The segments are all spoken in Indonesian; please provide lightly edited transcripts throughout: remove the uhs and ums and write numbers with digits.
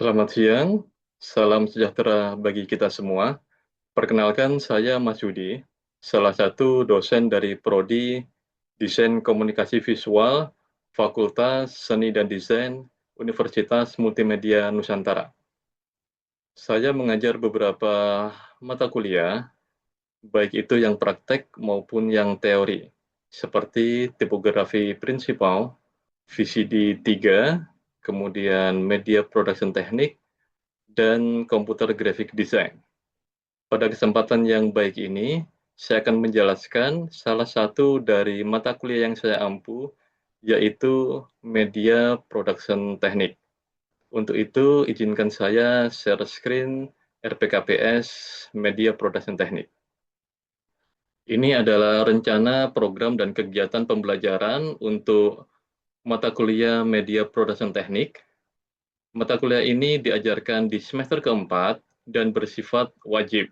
Selamat siang, salam sejahtera bagi kita semua. Perkenalkan, saya Mas Yudi, salah satu dosen dari Prodi Desain Komunikasi Visual, Fakultas Seni dan Desain, Universitas Multimedia Nusantara. Saya mengajar beberapa mata kuliah, baik itu yang praktek maupun yang teori, seperti tipografi prinsipal, VCD 3, kemudian media production teknik, dan komputer graphic design. Pada kesempatan yang baik ini, saya akan menjelaskan salah satu dari mata kuliah yang saya ampu, yaitu media production teknik. Untuk itu, izinkan saya share screen RPKPS Media Production Teknik. Ini adalah rencana program dan kegiatan pembelajaran untuk mata kuliah Media Production Teknik. Mata kuliah ini diajarkan di semester keempat dan bersifat wajib.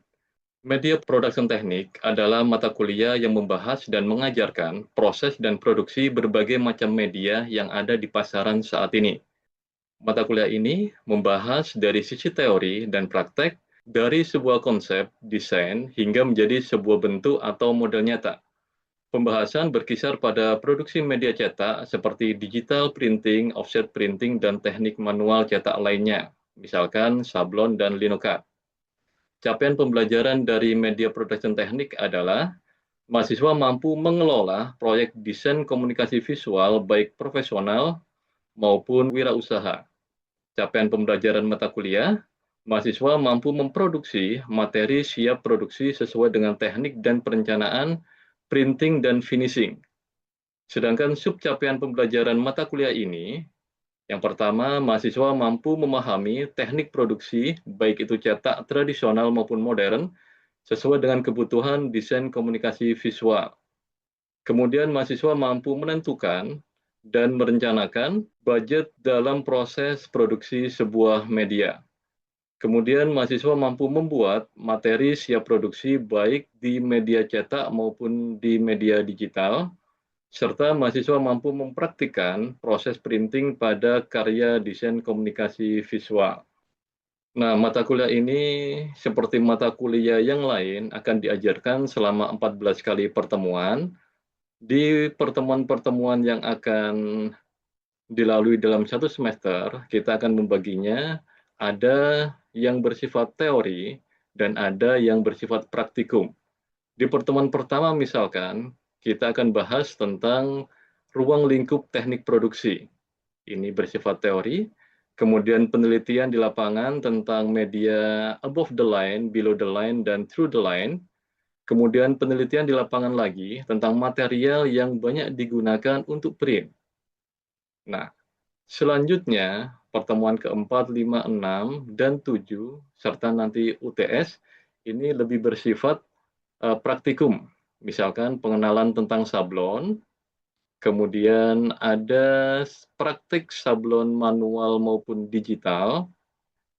Media Production Teknik adalah mata kuliah yang membahas dan mengajarkan proses dan produksi berbagai macam media yang ada di pasaran saat ini. Mata kuliah ini membahas dari sisi teori dan praktek, dari sebuah konsep, desain, hingga menjadi sebuah bentuk atau model nyata. Pembahasan berkisar pada produksi media cetak seperti digital printing, offset printing, dan teknik manual cetak lainnya, misalkan sablon dan linocut. Capaian pembelajaran dari media production teknik adalah mahasiswa mampu mengelola proyek desain komunikasi visual baik profesional maupun wirausaha. Capaian pembelajaran mata kuliah, mahasiswa mampu memproduksi materi siap produksi sesuai dengan teknik dan perencanaan, printing dan finishing. Sedangkan subcapaian pembelajaran mata kuliah ini, yang pertama, mahasiswa mampu memahami teknik produksi, baik itu cetak tradisional maupun modern, sesuai dengan kebutuhan desain komunikasi visual. Kemudian mahasiswa mampu menentukan dan merencanakan budget dalam proses produksi sebuah media. Kemudian mahasiswa mampu membuat materi siap produksi baik di media cetak maupun di media digital, serta mahasiswa mampu mempraktikkan proses printing pada karya desain komunikasi visual. Nah, mata kuliah ini seperti mata kuliah yang lain akan diajarkan selama 14 kali pertemuan. Di pertemuan-pertemuan yang akan dilalui dalam satu semester, kita akan membaginya ada yang bersifat teori dan ada yang bersifat praktikum. Di pertemuan pertama misalkan, kita akan bahas tentang ruang lingkup teknik produksi. Ini bersifat teori, kemudian penelitian di lapangan tentang media above the line, below the line, dan through the line. Kemudian penelitian di lapangan lagi tentang material yang banyak digunakan untuk print. Nah, selanjutnya pertemuan keempat, 5, 6, dan 7, serta nanti UTS, ini lebih bersifat praktikum. Misalkan pengenalan tentang sablon, kemudian ada praktik sablon manual maupun digital,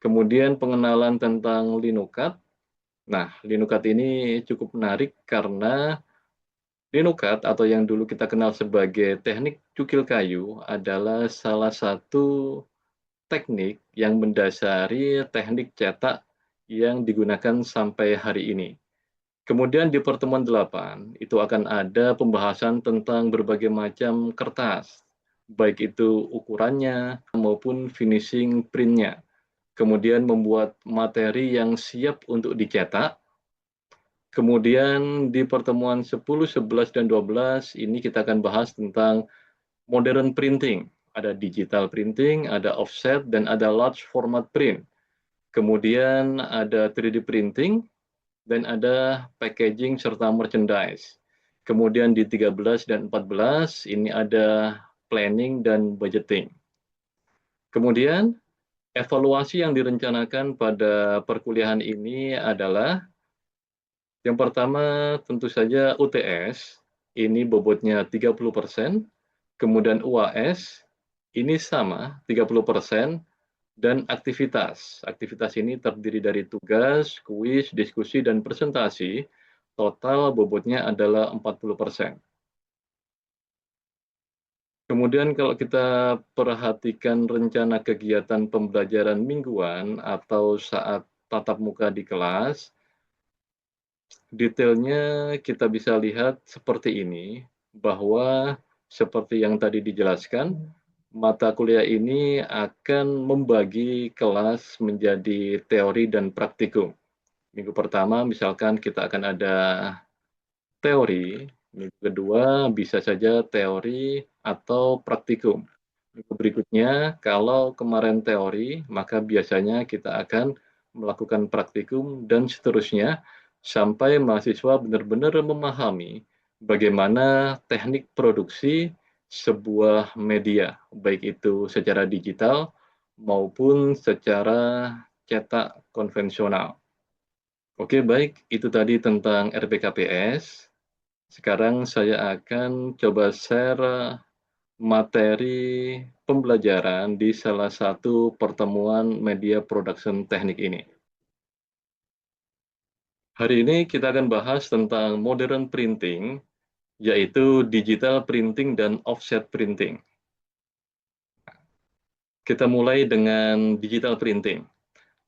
kemudian pengenalan tentang linocut. Nah, linocut ini cukup menarik karena linocut atau yang dulu kita kenal sebagai teknik cukil kayu adalah salah satu teknik yang mendasari teknik cetak yang digunakan sampai hari ini. Kemudian di pertemuan 8 itu akan ada pembahasan tentang berbagai macam kertas, baik itu ukurannya maupun finishing printnya. Kemudian membuat materi yang siap untuk dicetak. Kemudian di pertemuan 10, 11, dan 12 ini kita akan bahas tentang modern printing. Ada digital printing, ada offset, dan ada large format print. Kemudian ada 3D printing, dan ada packaging serta merchandise. Kemudian di 13 dan 14 ini ada planning dan budgeting. Kemudian evaluasi yang direncanakan pada perkuliahan ini adalah yang pertama tentu saja UTS, ini bobotnya 30%, kemudian UAS ini sama 30%, dan aktivitas. Aktivitas ini terdiri dari tugas, kuis, diskusi, dan presentasi. Total bobotnya adalah 40%. Kemudian kalau kita perhatikan rencana kegiatan pembelajaran mingguan atau saat tatap muka di kelas, detailnya kita bisa lihat seperti ini, bahwa seperti yang tadi dijelaskan, mata kuliah ini akan membagi kelas menjadi teori dan praktikum. Minggu pertama misalkan kita akan ada teori, minggu kedua bisa saja teori atau praktikum. Minggu berikutnya, kalau kemarin teori, maka biasanya kita akan melakukan praktikum dan seterusnya sampai mahasiswa benar-benar memahami bagaimana teknik produksi sebuah media, baik itu secara digital maupun secara cetak konvensional. Oke, baik, itu tadi tentang RPKPS. Sekarang saya akan coba share materi pembelajaran di salah satu pertemuan media production teknik ini. Hari ini kita akan bahas tentang modern printing, yaitu digital printing dan offset printing. Kita mulai dengan digital printing.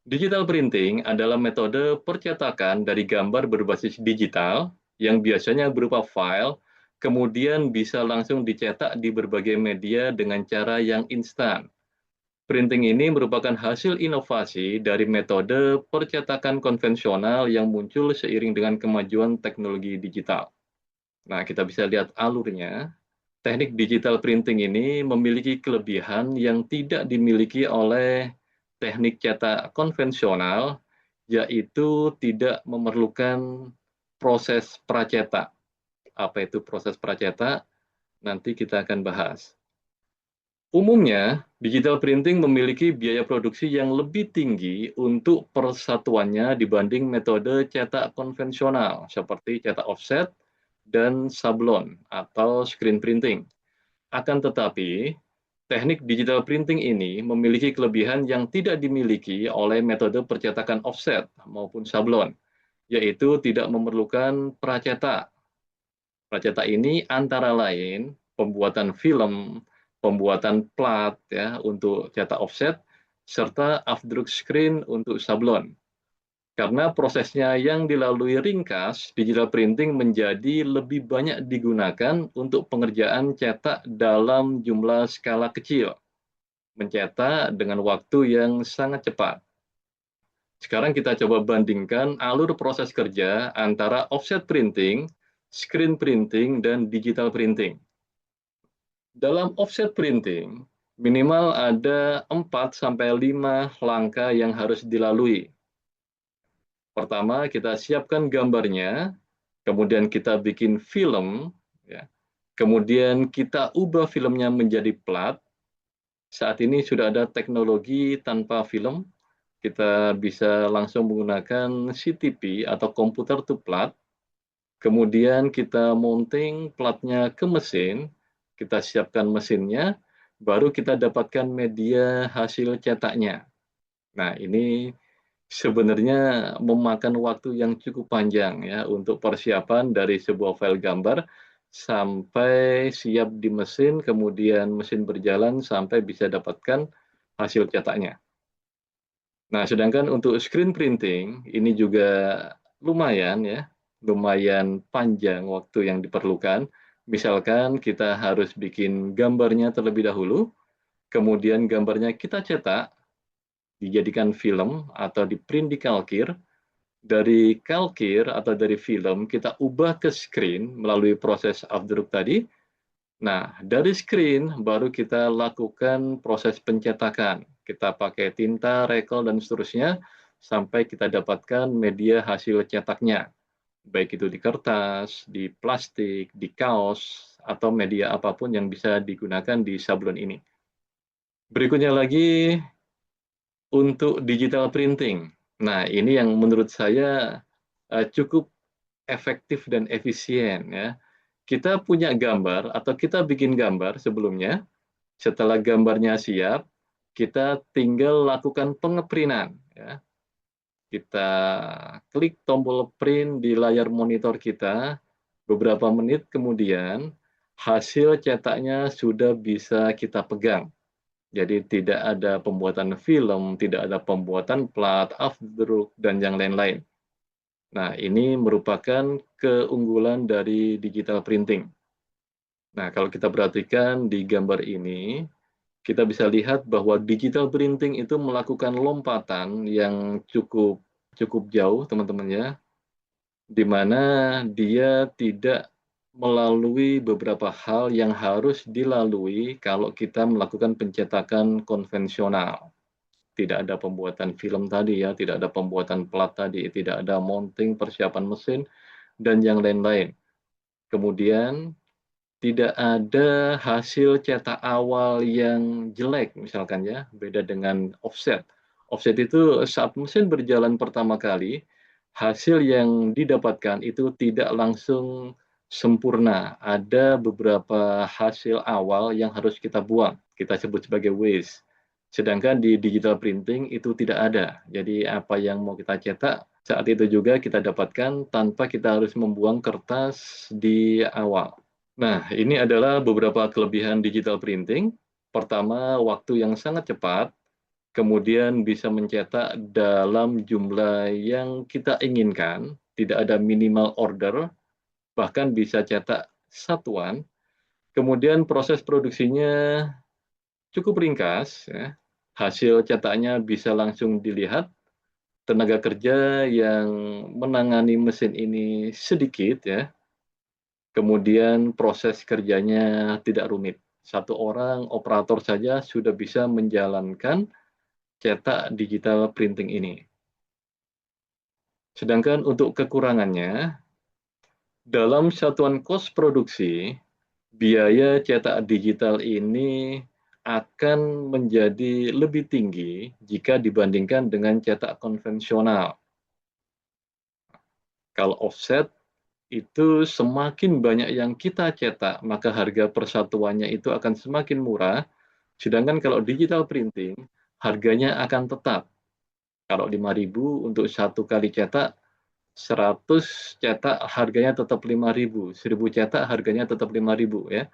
Digital printing adalah metode percetakan dari gambar berbasis digital yang biasanya berupa file, kemudian bisa langsung dicetak di berbagai media dengan cara yang instan. Printing ini merupakan hasil inovasi dari metode percetakan konvensional yang muncul seiring dengan kemajuan teknologi digital. Nah, kita bisa lihat alurnya. Teknik digital printing ini memiliki kelebihan yang tidak dimiliki oleh teknik cetak konvensional, yaitu tidak memerlukan proses pracetak. Apa itu proses pracetak? Nanti kita akan bahas. Umumnya, digital printing memiliki biaya produksi yang lebih tinggi untuk persatuannya dibanding metode cetak konvensional, seperti cetak offset dan sablon atau screen printing. Akan tetapi, teknik digital printing ini memiliki kelebihan yang tidak dimiliki oleh metode percetakan offset maupun sablon, yaitu tidak memerlukan pracetak. Pracetak ini antara lain pembuatan film, pembuatan plat ya untuk cetak offset, serta afdruk screen untuk sablon. Karena prosesnya yang dilalui ringkas, digital printing menjadi lebih banyak digunakan untuk pengerjaan cetak dalam jumlah skala kecil, mencetak dengan waktu yang sangat cepat. Sekarang kita coba bandingkan alur proses kerja antara offset printing, screen printing, dan digital printing. Dalam offset printing, minimal ada 4 sampai 5 langkah yang harus dilalui. Pertama, kita siapkan gambarnya, kemudian kita bikin film, ya. Kemudian kita ubah filmnya menjadi plat. Saat ini sudah ada teknologi tanpa film, kita bisa langsung menggunakan CTP atau komputer to plat. Kemudian kita mounting platnya ke mesin, kita siapkan mesinnya, baru kita dapatkan media hasil cetaknya. Nah, ini sebenarnya memakan waktu yang cukup panjang ya untuk persiapan dari sebuah file gambar sampai siap di mesin, kemudian mesin berjalan sampai bisa dapatkan hasil cetaknya. Nah, sedangkan untuk screen printing ini juga lumayan ya, lumayan panjang waktu yang diperlukan. Misalkan kita harus bikin gambarnya terlebih dahulu, kemudian gambarnya kita cetak, dijadikan film atau di print di kalkir. Dari kalkir atau dari film kita ubah ke screen melalui proses afdruk tadi. Nah, dari screen baru kita lakukan proses pencetakan. Kita pakai tinta, rekel, dan seterusnya sampai kita dapatkan media hasil cetaknya. Baik itu di kertas, di plastik, di kaos, atau media apapun yang bisa digunakan di sablon ini. Berikutnya lagi untuk digital printing. Nah, ini yang menurut saya cukup efektif dan efisien ya. Kita punya gambar atau kita bikin gambar sebelumnya, setelah gambarnya siap, kita tinggal lakukan pengeprintan ya. Kita klik tombol print di layar monitor kita, beberapa menit kemudian hasil cetaknya sudah bisa kita pegang. Jadi tidak ada pembuatan film, tidak ada pembuatan plat, afdruk, dan yang lain-lain. Nah, ini merupakan keunggulan dari digital printing. Nah, kalau kita perhatikan di gambar ini, kita bisa lihat bahwa digital printing itu melakukan lompatan yang cukup cukup jauh, teman-teman ya, di mana dia tidak melalui beberapa hal yang harus dilalui kalau kita melakukan pencetakan konvensional. Tidak ada pembuatan film tadi ya, tidak ada pembuatan plat tadi, tidak ada mounting, persiapan mesin, dan yang lain-lain. Kemudian tidak ada hasil cetak awal yang jelek misalkan ya, beda dengan offset. Offset itu saat mesin berjalan pertama kali, hasil yang didapatkan itu tidak langsung sempurna. Ada beberapa hasil awal yang harus kita buang, kita sebut sebagai waste. Sedangkan di digital printing itu tidak ada. Jadi apa yang mau kita cetak, saat itu juga kita dapatkan tanpa kita harus membuang kertas di awal. Nah, ini adalah beberapa kelebihan digital printing. Pertama, waktu yang sangat cepat, kemudian bisa mencetak dalam jumlah yang kita inginkan, tidak ada minimal order, bahkan bisa cetak satuan. Kemudian proses produksinya cukup ringkas, ya. Hasil cetaknya bisa langsung dilihat. Tenaga kerja yang menangani mesin ini sedikit, ya. Kemudian proses kerjanya tidak rumit. Satu orang operator saja sudah bisa menjalankan cetak digital printing ini. Sedangkan untuk kekurangannya, dalam satuan kos produksi, biaya cetak digital ini akan menjadi lebih tinggi jika dibandingkan dengan cetak konvensional. Kalau offset, itu semakin banyak yang kita cetak, maka harga persatuannya itu akan semakin murah. Sedangkan kalau digital printing, harganya akan tetap. Kalau 5.000 untuk satu kali cetak, 100 cetak harganya tetap 5.000, 1.000 cetak harganya tetap 5.000 ya.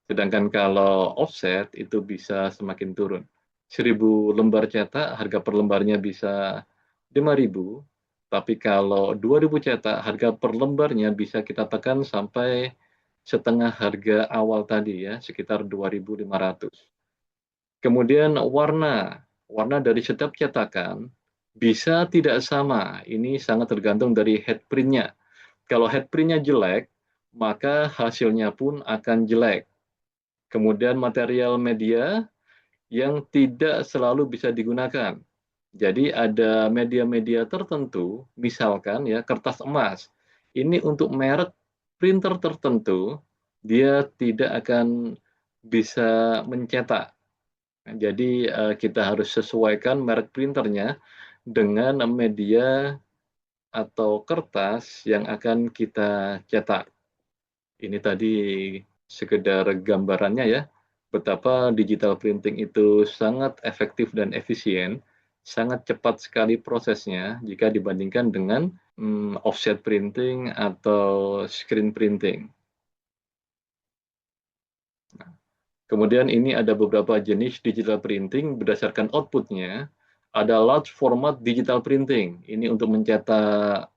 Sedangkan kalau offset itu bisa semakin turun. 1.000 lembar cetak, harga per lembarnya bisa 5.000, tapi kalau 2.000 cetak, harga per lembarnya bisa kita tekan sampai setengah harga awal tadi ya, sekitar 2.500. Kemudian warna, warna dari setiap cetakan bisa tidak sama. Ini sangat tergantung dari headprintnya. Kalau headprintnya jelek, maka hasilnya pun akan jelek. Kemudian material media yang tidak selalu bisa digunakan. Jadi ada media-media tertentu, misalkan ya kertas emas. Ini untuk merek printer tertentu, dia tidak akan bisa mencetak. Jadi kita harus sesuaikan merek printernya dengan media atau kertas yang akan kita cetak. Ini tadi sekedar gambarannya ya, betapa digital printing itu sangat efektif dan efisien, sangat cepat sekali prosesnya jika dibandingkan dengan offset printing atau screen printing. Kemudian ini ada beberapa jenis digital printing berdasarkan outputnya. Ada large format digital printing, ini untuk mencetak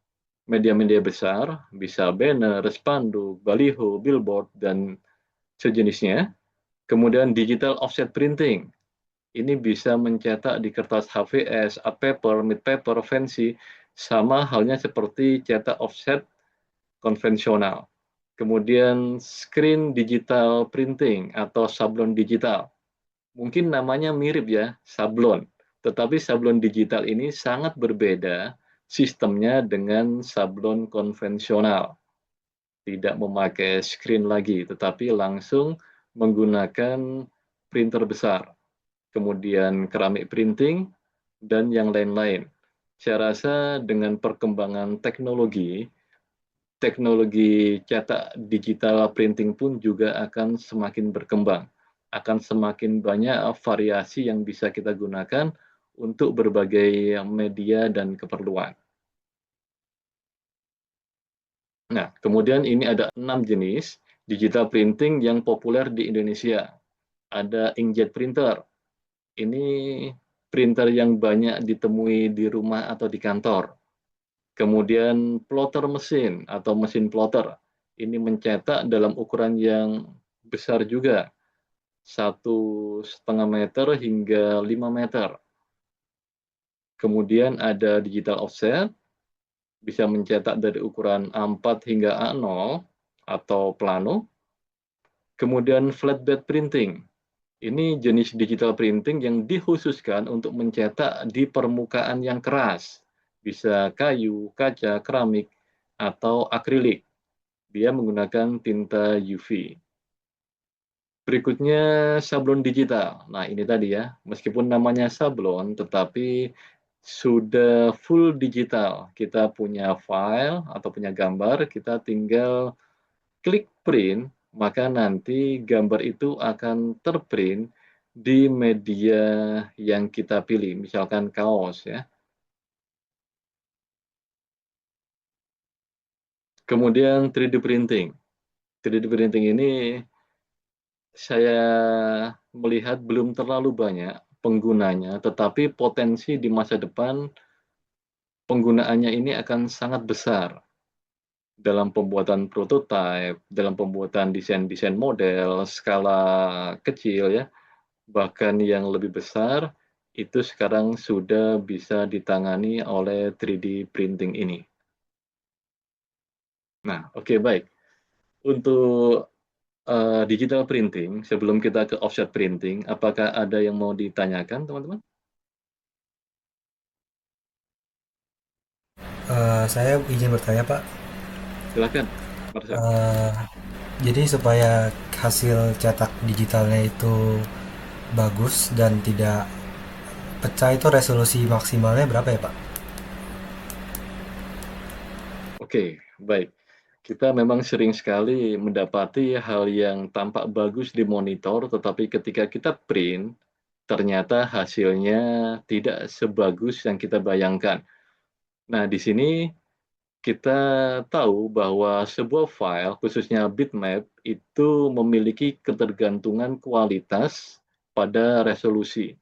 media-media besar, bisa banner, spanduk, baliho, billboard, dan sejenisnya. Kemudian digital offset printing. Ini bisa mencetak di kertas HVS, art paper, mid paper, fancy, sama halnya seperti cetak offset konvensional. Kemudian screen digital printing atau sablon digital. Mungkin namanya mirip ya, sablon. Tetapi sablon digital ini sangat berbeda sistemnya dengan sablon konvensional. Tidak memakai screen lagi, tetapi langsung menggunakan printer besar, kemudian keramik printing, dan yang lain-lain. Saya rasa dengan perkembangan teknologi, teknologi cetak digital printing pun juga akan semakin berkembang. Akan semakin banyak variasi yang bisa kita gunakan untuk berbagai media dan keperluan. Nah, kemudian ini ada 6 jenis digital printing yang populer di Indonesia. Ada inkjet printer. Ini printer yang banyak ditemui di rumah atau di kantor. Kemudian plotter mesin atau mesin plotter. Ini mencetak dalam ukuran yang besar juga, 1,5 meter hingga 5 meter. Kemudian ada digital offset, bisa mencetak dari ukuran A4 hingga A0 atau plano. Kemudian flatbed printing. Ini jenis digital printing yang dikhususkan untuk mencetak di permukaan yang keras. Bisa kayu, kaca, keramik, atau akrilik. Dia menggunakan tinta UV. Berikutnya sablon digital. Nah, ini tadi ya, meskipun namanya sablon, tetapi sudah full digital. Kita punya file atau punya gambar, kita tinggal klik print, maka nanti gambar itu akan terprint di media yang kita pilih, misalkan kaos ya. Kemudian 3D printing. 3D printing ini saya melihat belum terlalu banyak penggunanya, tetapi potensi di masa depan penggunaannya ini akan sangat besar dalam pembuatan prototipe, dalam pembuatan desain-desain model, skala kecil ya, bahkan yang lebih besar, itu sekarang sudah bisa ditangani oleh 3D printing ini. Nah, oke, baik. Untuk digital printing, sebelum kita ke offset printing, apakah ada yang mau ditanyakan, teman-teman? Saya izin bertanya Pak. Silakan, Marcel. Eh, jadi supaya hasil cetak digitalnya itu bagus dan tidak pecah itu resolusi maksimalnya berapa ya Pak? Oke, baik. Kita memang sering sekali mendapati hal yang tampak bagus di monitor, tetapi ketika kita print, ternyata hasilnya tidak sebagus yang kita bayangkan. Nah, di sini kita tahu bahwa sebuah file, khususnya bitmap, itu memiliki ketergantungan kualitas pada resolusi.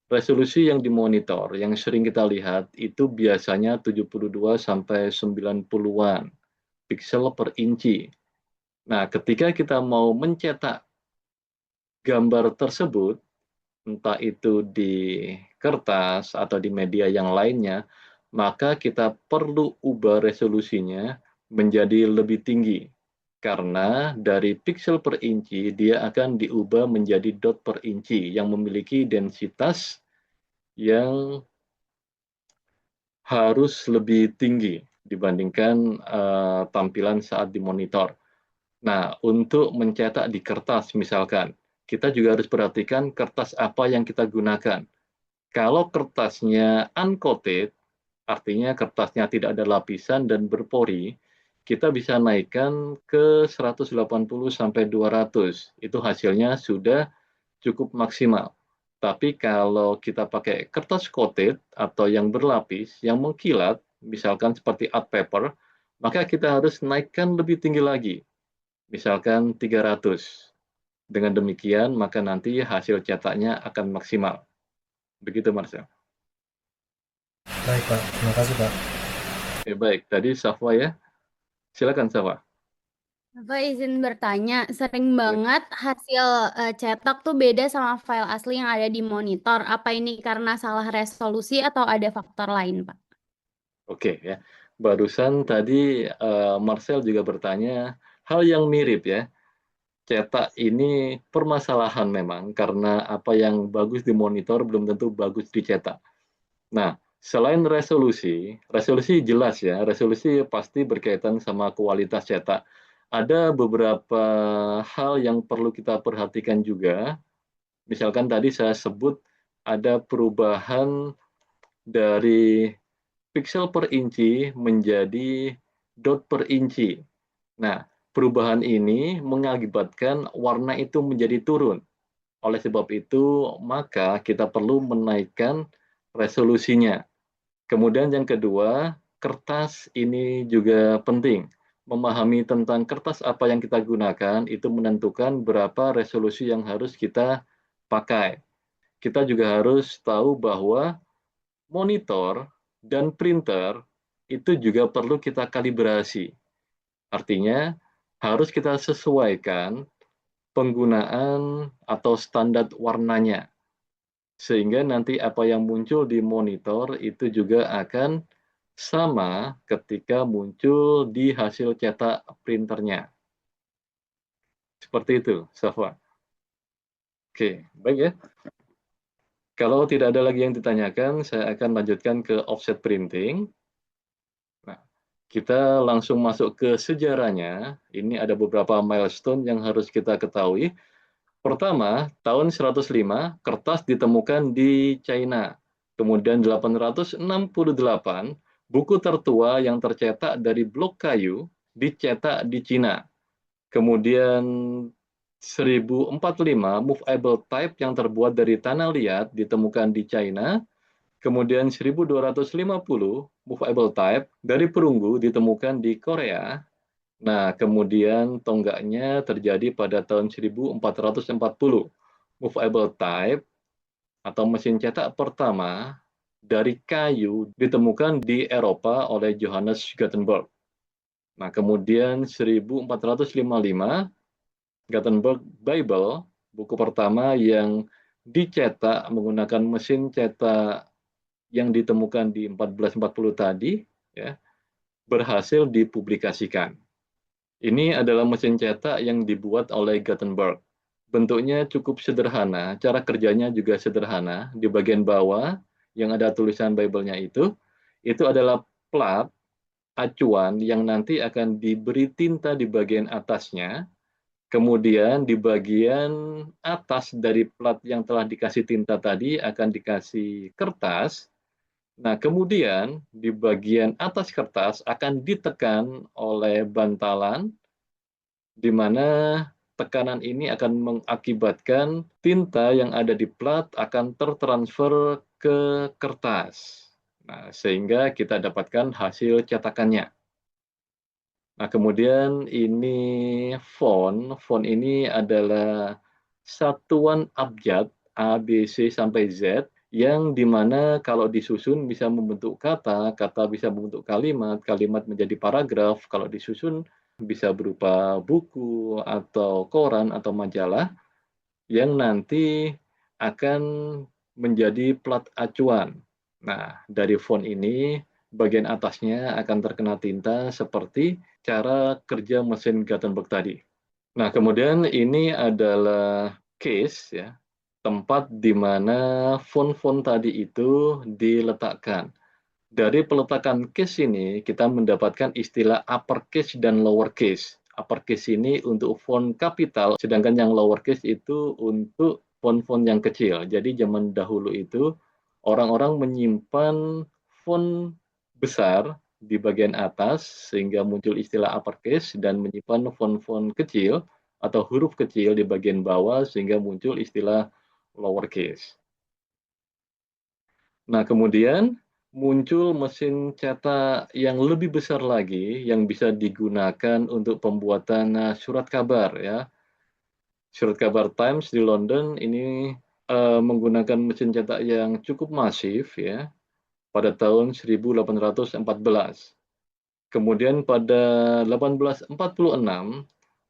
Resolusi yang dimonitor, yang sering kita lihat, itu biasanya 72 sampai 90-an piksel per inci. Nah, ketika kita mau mencetak gambar tersebut, entah itu di kertas atau di media yang lainnya, maka kita perlu ubah resolusinya menjadi lebih tinggi. Karena dari piksel per inci, dia akan diubah menjadi dot per inci yang memiliki densitas yang harus lebih tinggi dibandingkan tampilan saat di monitor. Nah, untuk mencetak di kertas misalkan, kita juga harus perhatikan kertas apa yang kita gunakan. Kalau kertasnya uncoated, artinya kertasnya tidak ada lapisan dan berpori, kita bisa naikkan ke 180 sampai 200. Itu hasilnya sudah cukup maksimal. Tapi kalau kita pakai kertas coated atau yang berlapis, yang mengkilat, misalkan seperti art paper, maka kita harus naikkan lebih tinggi lagi, misalkan 300. Dengan demikian, maka nanti hasil cetaknya akan maksimal. Begitu, Marcel. Baik Pak, terima kasih Pak. Oke, baik. Tadi Safwa ya. Silakan, Safwa. Bapak izin bertanya, sering Silakan. banget hasil cetak tuh beda sama file asli yang ada di monitor. Apa ini karena salah resolusi atau ada faktor lain, Pak? Oke, ya. Barusan tadi Marcel juga bertanya hal yang mirip ya. Cetak ini permasalahan memang karena apa yang bagus di monitor belum tentu bagus dicetak. Nah, selain resolusi, resolusi jelas ya, resolusi pasti berkaitan sama kualitas cetak. Ada beberapa hal yang perlu kita perhatikan juga. Misalkan tadi saya sebut ada perubahan dari piksel per inci menjadi dot per inci. Nah, perubahan ini mengakibatkan warna itu menjadi turun. Oleh sebab itu, maka kita perlu menaikkan resolusinya. Kemudian yang kedua, kertas ini juga penting. memahami tentang kertas apa yang kita gunakan, itu menentukan berapa resolusi yang harus kita pakai. Kita juga harus tahu bahwa monitor dan printer itu juga perlu kita kalibrasi. Artinya, harus kita sesuaikan penggunaan atau standar warnanya. Sehingga nanti apa yang muncul di monitor itu juga akan sama ketika muncul di hasil cetak printernya. Seperti itu, Safa. Oke, baik ya. Kalau tidak ada lagi yang ditanyakan, saya akan lanjutkan ke offset printing. Nah, kita langsung masuk ke sejarahnya. Ini ada beberapa milestone yang harus kita ketahui. Pertama, tahun 105, kertas ditemukan di China. Kemudian 868, buku tertua yang tercetak dari blok kayu dicetak di Cina. Kemudian 1045, movable type yang terbuat dari tanah liat ditemukan di China. Kemudian 1250, movable type dari perunggu ditemukan di Korea. Nah, kemudian tonggaknya terjadi pada tahun 1440. Movable type atau mesin cetak pertama dari kayu ditemukan di Eropa oleh Johannes Gutenberg. Nah, kemudian 1455, Gutenberg Bible, buku pertama yang dicetak menggunakan mesin cetak yang ditemukan di 1440 tadi, ya, berhasil dipublikasikan. Ini adalah mesin cetak yang dibuat oleh Gutenberg. Bentuknya cukup sederhana, cara kerjanya juga sederhana. Di bagian bawah yang ada tulisan Bible-nya itu adalah plat acuan yang nanti akan diberi tinta di bagian atasnya. Kemudian di bagian atas dari plat yang telah dikasih tinta tadi akan dikasih kertas. Nah, kemudian di bagian atas kertas akan ditekan oleh bantalan, di mana tekanan ini akan mengakibatkan tinta yang ada di plat akan tertransfer ke kertas. Nah, sehingga kita dapatkan hasil cetakannya. Nah, kemudian ini font. Font ini adalah satuan abjad A, B, C, sampai Z, yang dimana kalau disusun bisa membentuk kata, kata bisa membentuk kalimat, kalimat menjadi paragraf, kalau disusun bisa berupa buku, atau koran, atau majalah, yang nanti akan menjadi plat acuan. Nah, dari font ini, bagian atasnya akan terkena tinta seperti cara kerja mesin Gutenberg tadi. Nah, kemudian ini adalah case, ya, tempat di mana font-font tadi itu diletakkan. Dari peletakan case ini, kita mendapatkan istilah uppercase dan lowercase. Uppercase ini untuk font kapital, sedangkan yang lowercase itu untuk font-font yang kecil. Jadi zaman dahulu itu, orang-orang menyimpan font besar di bagian atas, sehingga muncul istilah uppercase, dan menyimpan font-font kecil atau huruf kecil di bagian bawah, sehingga muncul istilah lowercase. Nah, kemudian muncul mesin cetak yang lebih besar lagi yang bisa digunakan untuk pembuatan surat kabar, ya. Surat kabar Times di London ini menggunakan mesin cetak yang cukup masif, ya, pada tahun 1814. Kemudian pada 1846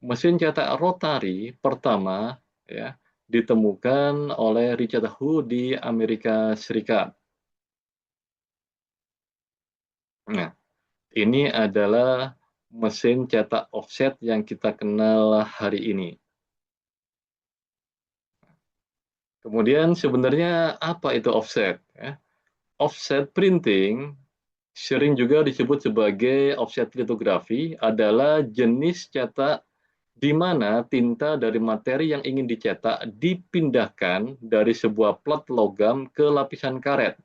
mesin cetak rotari pertama, ya, ditemukan oleh Richard Hu di Amerika Serikat. Nah, ini adalah mesin cetak offset yang kita kenal hari ini. Kemudian sebenarnya apa itu offset? Ya? Offset printing sering juga disebut sebagai offset litografi, adalah jenis cetak di mana tinta dari materi yang ingin dicetak dipindahkan dari sebuah plat logam ke lapisan karet,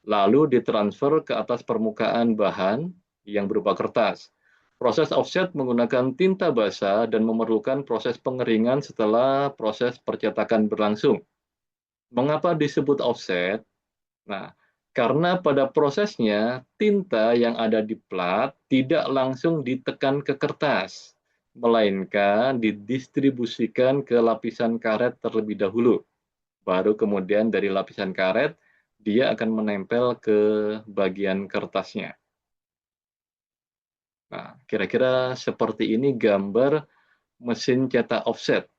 lalu ditransfer ke atas permukaan bahan yang berupa kertas. Proses offset menggunakan tinta basah dan memerlukan proses pengeringan setelah proses percetakan berlangsung. Mengapa disebut offset? Nah, Karena pada prosesnya, tinta yang ada di plat tidak langsung ditekan ke kertas, melainkan didistribusikan ke lapisan karet terlebih dahulu. Baru kemudian dari lapisan karet, dia akan menempel ke bagian kertasnya. Nah, kira-kira seperti ini gambar mesin cetak offset.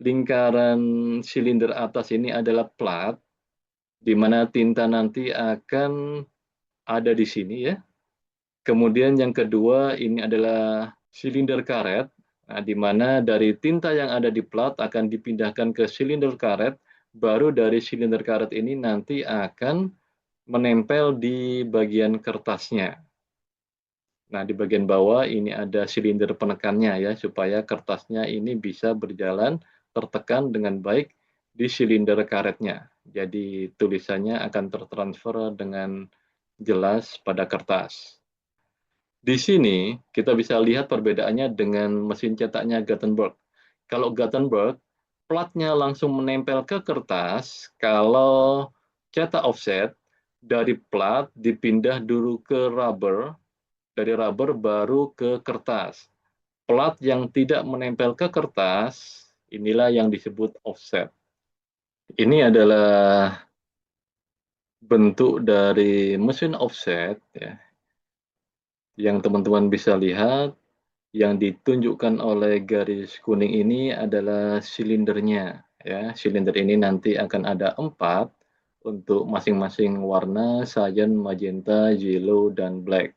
Lingkaran silinder atas ini adalah plat, di mana tinta nanti akan ada di sini ya. Kemudian yang kedua ini adalah silinder karet, nah, di mana dari tinta yang ada di plat akan dipindahkan ke silinder karet, baru dari silinder karet ini nanti akan menempel di bagian kertasnya. Nah, di bagian bawah ini ada silinder penekannya ya, supaya kertasnya ini bisa berjalan tertekan dengan baik di silinder karetnya. Jadi tulisannya akan tertransfer dengan jelas pada kertas. Di sini kita bisa lihat perbedaannya dengan mesin cetaknya Gutenberg. Kalau Gutenberg, platnya langsung menempel ke kertas. Kalau cetak offset, dari plat dipindah dulu ke rubber, dari rubber baru ke kertas. Plat yang tidak menempel ke kertas, inilah yang disebut offset. Ini adalah bentuk dari mesin offset ya, yang teman-teman bisa lihat. Yang ditunjukkan oleh garis kuning ini adalah silindernya. Ya, silinder ini nanti akan ada 4 untuk masing-masing warna, cyan, magenta, yellow, dan black.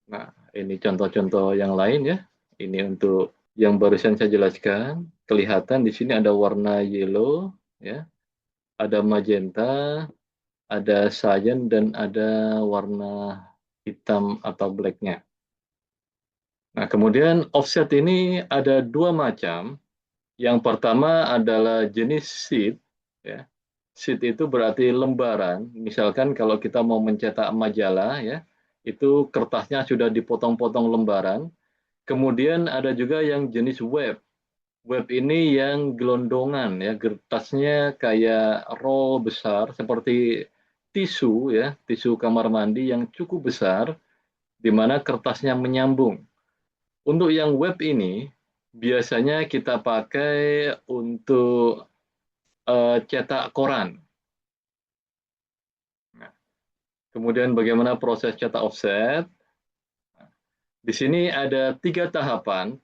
Nah, ini contoh-contoh yang lain ya. Ini untuk yang barusan saya jelaskan. Kelihatan di sini ada warna yellow, ya, ada magenta, ada cyan, dan ada warna hitam atau black-nya. Nah, kemudian offset ini ada 2 macam. Yang pertama adalah jenis sheet. Ya. Sheet itu berarti lembaran. Misalkan kalau kita mau mencetak majalah, ya, itu kertasnya sudah dipotong-potong lembaran. Kemudian ada juga yang jenis web. Web ini yang gelondongan, ya, kertasnya kayak roll besar seperti tisu, ya, tisu kamar mandi yang cukup besar, di mana kertasnya menyambung. Untuk yang web ini, biasanya kita pakai untuk cetak koran. Nah, kemudian bagaimana proses cetak offset? Di sini ada 3 tahapan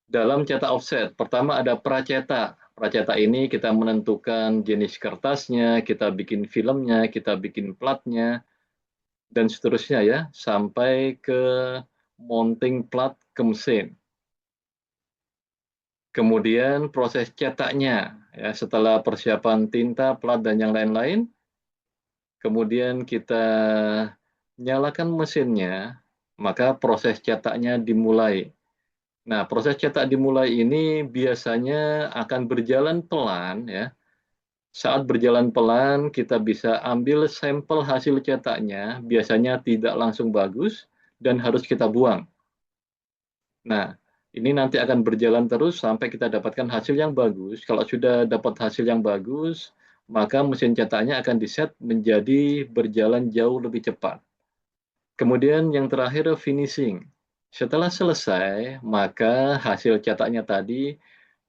dalam cetak offset. Pertama ada pracetak. Pracetak ini kita menentukan jenis kertasnya, kita bikin filmnya, kita bikin platnya, dan seterusnya ya, sampai ke mounting plat ke mesin. Kemudian proses cetaknya, ya, setelah persiapan tinta, plat, dan yang lain-lain, kemudian kita nyalakan mesinnya, maka proses cetaknya dimulai. Nah, proses cetak dimulai ini biasanya akan berjalan pelan, ya. Saat berjalan pelan, kita bisa ambil sampel hasil cetaknya, biasanya tidak langsung bagus, dan harus kita buang. Nah, ini nanti akan berjalan terus sampai kita dapatkan hasil yang bagus. Kalau sudah dapat hasil yang bagus, maka mesin cetaknya akan diset menjadi berjalan jauh lebih cepat. Kemudian yang terakhir finishing. Setelah selesai, maka hasil cetaknya tadi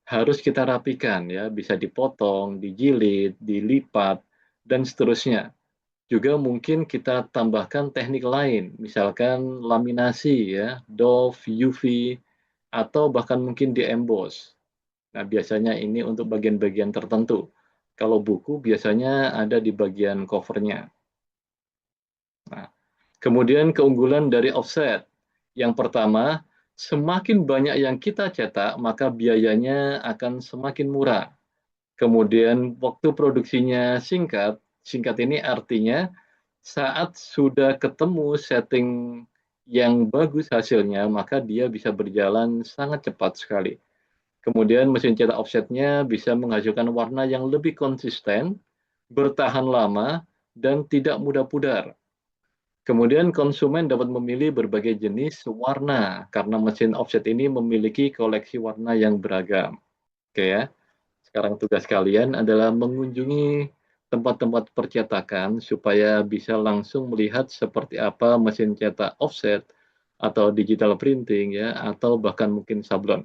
harus kita rapikan ya, bisa dipotong, dijilid, dilipat, dan seterusnya. Juga mungkin kita tambahkan teknik lain, misalkan laminasi ya, doff, UV, atau bahkan mungkin di emboss. Nah, biasanya ini untuk bagian-bagian tertentu. Kalau buku biasanya ada di bagian covernya. Nah, kemudian keunggulan dari offset. Yang pertama, semakin banyak yang kita cetak, maka biayanya akan semakin murah. Kemudian waktu produksinya singkat. Singkat ini artinya saat sudah ketemu setting yang bagus hasilnya, maka dia bisa berjalan sangat cepat sekali. Kemudian mesin cetak offsetnya bisa menghasilkan warna yang lebih konsisten, bertahan lama, dan tidak mudah pudar. Kemudian konsumen dapat memilih berbagai jenis warna karena mesin offset ini memiliki koleksi warna yang beragam. Oke ya. Sekarang tugas kalian adalah mengunjungi tempat-tempat percetakan supaya bisa langsung melihat seperti apa mesin cetak offset atau digital printing ya, atau bahkan mungkin sablon.